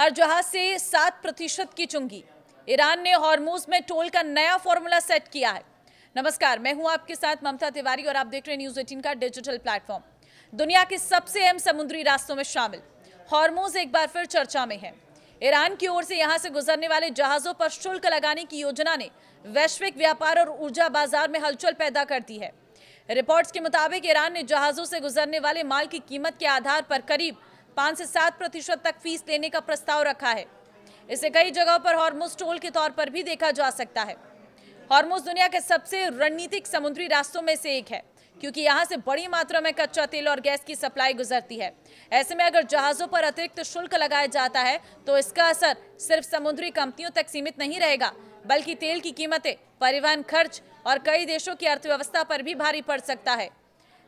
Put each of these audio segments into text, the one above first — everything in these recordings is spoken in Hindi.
हर जहाज से 7% की चुंगी। ईरान ने हॉर्मुज में टोल का नया फॉर्मूला सेट किया है। नमस्कार, मैं हूं आपके साथ ममता तिवारी और आप देख रहे हैं न्यूज़ 18 का डिजिटल प्लेटफॉर्म। दुनिया के सबसे अहम समुद्री रास्तों में शामिल हॉर्मुज एक बार फिर चर्चा में है। ईरान की ओर से यहां से गुजरने वाले जहाजों पर शुल्क लगाने की योजना ने वैश्विक व्यापार और ऊर्जा बाजार में हलचल पैदा कर दी है। रिपोर्ट्स के मुताबिक ईरान ने जहाजों से गुजरने वाले माल की कीमत के आधार पर करीब 5 से 7% तक फीस लेने का प्रस्ताव रखा है। इसे कई जगहों पर हॉर्मुज टोल के तौर पर भी देखा जा सकता है। हॉर्मुज दुनिया के सबसे रणनीतिक समुद्री रास्तों में से एक है, क्योंकि यहां से बड़ी मात्रा में कच्चा तेल और गैस की सप्लाई गुजरती है। ऐसे में अगर जहाजों पर अतिरिक्त शुल्क लगाया जाता है तो इसका असर सिर्फ समुद्री कंपनियों तक सीमित नहीं रहेगा, बल्कि तेल की कीमतें, परिवहन खर्च और कई देशों की अर्थव्यवस्था पर भी भारी पड़ सकता है।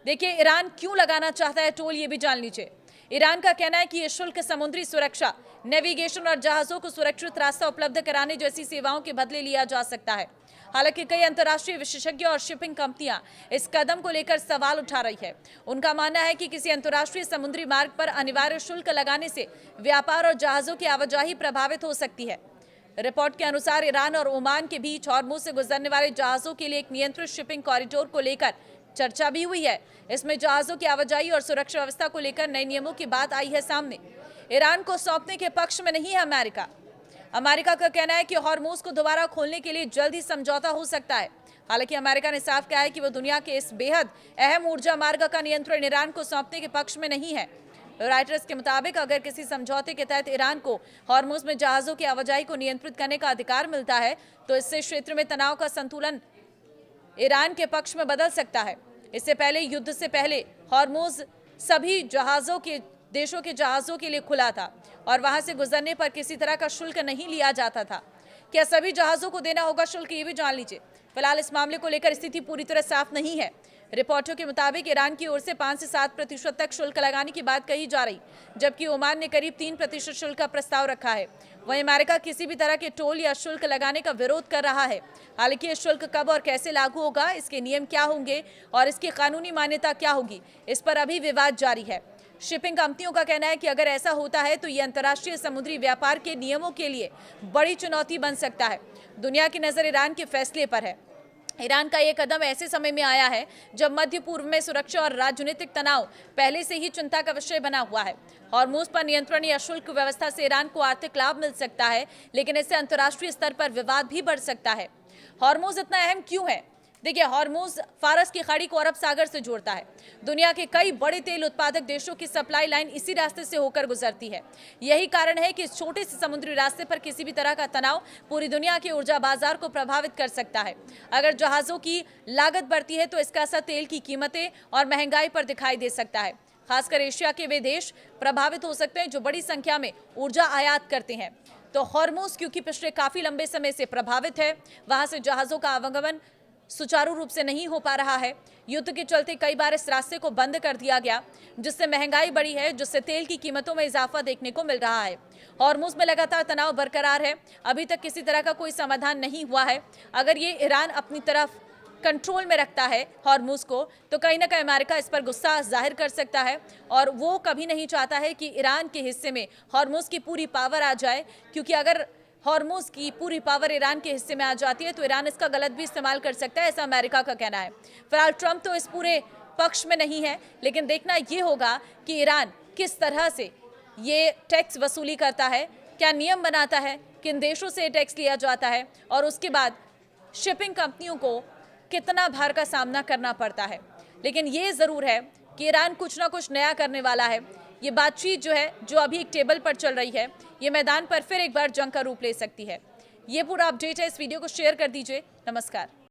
देखिए, ईरान क्यों लगाना चाहता है टोल, ये भी जान लीजिए। ईरान का कहना है कि ये शुल्क समुद्री सुरक्षा, नेविगेशन और जहाजों को सुरक्षित रास्ता उपलब्ध कराने जैसी सेवाओं के बदले लिया जा सकता है। हालांकि कई अंतर्राष्ट्रीय विशेषज्ञ और शिपिंग कंपनियां इस कदम को लेकर सवाल उठा रही है। उनका मानना है कि किसी अंतर्राष्ट्रीय समुद्री मार्ग पर अनिवार्य शुल्क लगाने से व्यापार और जहाजों की आवाजाही प्रभावित हो सकती है। रिपोर्ट के अनुसार ईरान और ओमान के बीच हॉर्मुज से गुजरने वाले जहाजों के लिए एक नियंत्रित शिपिंग कॉरिडोर को लेकर चर्चा भी हुई है। इसमें जहाजों की आवाजाही और सुरक्षा व्यवस्था को लेकर नए नियमों की बात आई है सामने। ईरान को सौंपने के पक्ष में नहीं है अमेरिका का कहना है कि हॉर्मुज को दोबारा खोलने के लिए जल्द ही समझौता हो सकता है। हालांकि अमेरिका ने साफ कहा है कि वो दुनिया के इस बेहद अहम ऊर्जा मार्ग का नियंत्रण ईरान को सौंपने के पक्ष में नहीं है। रॉयटर्स के मुताबिक अगर किसी समझौते के तहत ईरान को हॉर्मुज में जहाजों की आवाजाही को नियंत्रित करने का अधिकार मिलता है तो इससे क्षेत्र में तनाव का संतुलन ईरान के पक्ष में बदल सकता है। इससे पहले, युद्ध से पहले हॉर्मुज सभी देशों के जहाजों के लिए खुला था और वहां से गुजरने पर किसी तरह का शुल्क नहीं लिया जाता था। क्या सभी जहाजों को देना होगा शुल्क, ये भी जान लीजिए। फिलहाल इस मामले को लेकर स्थिति पूरी तरह साफ नहीं है। रिपोर्टों के मुताबिक ईरान की ओर से 5 से 7% तक शुल्क लगाने की बात कही जा रही, जबकि ओमान ने करीब 3% शुल्क का प्रस्ताव रखा है। वहीं अमेरिका किसी भी तरह के टोल या शुल्क लगाने का विरोध कर रहा है। हालांकि ये शुल्क कब और कैसे लागू होगा, इसके नियम क्या होंगे और इसकी कानूनी मान्यता क्या होगी, इस पर अभी विवाद जारी है। शिपिंग कंपनियों का कहना है कि अगर ऐसा होता है तो ये अंतर्राष्ट्रीय समुद्री व्यापार के नियमों के लिए बड़ी चुनौती बन सकता है। दुनिया की नजर ईरान के फैसले पर है। ईरान का ये कदम ऐसे समय में आया है जब मध्य पूर्व में सुरक्षा और राजनीतिक तनाव पहले से ही चिंता का विषय बना हुआ है। हॉर्मुज पर नियंत्रण या शुल्क व्यवस्था से ईरान को आर्थिक लाभ मिल सकता है, लेकिन इससे अंतर्राष्ट्रीय स्तर पर विवाद भी बढ़ सकता है। हॉर्मुज इतना अहम क्यों है? देखिए, हॉर्मुज फारस की खाड़ी को अरब सागर से जोड़ता है। दुनिया के कई बड़े तेल उत्पादक देशों की सप्लाई लाइन इसी रास्ते से होकर गुजरती है। यही कारण है कि इस छोटे से समुद्री रास्ते पर किसी भी तरह का तनाव पूरी दुनिया के ऊर्जा बाजार को प्रभावित कर सकता है। अगर जहाजों की लागत बढ़ती है तो इसका असर तेल की कीमतें और महंगाई पर दिखाई दे सकता है। खासकर एशिया के वे देश प्रभावित हो सकते हैं जो बड़ी संख्या में ऊर्जा आयात करते हैं। तो हॉर्मुज क्योंकि पिछले काफी लंबे समय से प्रभावित है, वहां से जहाजों का आवागमन सुचारू रूप से नहीं हो पा रहा है। युद्ध के चलते कई बार इस रास्ते को बंद कर दिया गया, जिससे महंगाई बढ़ी है, जिससे तेल की कीमतों में इजाफा देखने को मिल रहा है। हॉर्मुज में लगातार तनाव बरकरार है। अभी तक किसी तरह का कोई समाधान नहीं हुआ है। अगर ये ईरान अपनी तरफ कंट्रोल में रखता है हॉर्मुज को, तो कहीं ना कहीं अमेरिका इस पर गुस्सा जाहिर कर सकता है और वो कभी नहीं चाहता है कि ईरान के हिस्से में हॉर्मुज की पूरी पावर आ जाए, क्योंकि अगर हॉर्मुज की पूरी पावर ईरान के हिस्से में आ जाती है तो ईरान इसका गलत भी इस्तेमाल कर सकता है, ऐसा अमेरिका का कहना है। फिलहाल ट्रंप तो इस पूरे पक्ष में नहीं है, लेकिन देखना ये होगा कि ईरान किस तरह से ये टैक्स वसूली करता है, क्या नियम बनाता है, किन देशों से टैक्स लिया जाता है और उसके बाद शिपिंग कंपनियों को कितना भार का सामना करना पड़ता है। लेकिन ये ज़रूर है कि ईरान कुछ ना कुछ नया करने वाला है। ये बातचीत जो अभी एक टेबल पर चल रही है, ये मैदान पर फिर एक बार जंग का रूप ले सकती है। ये पूरा अपडेट है। इस वीडियो को शेयर कर दीजिए। नमस्कार।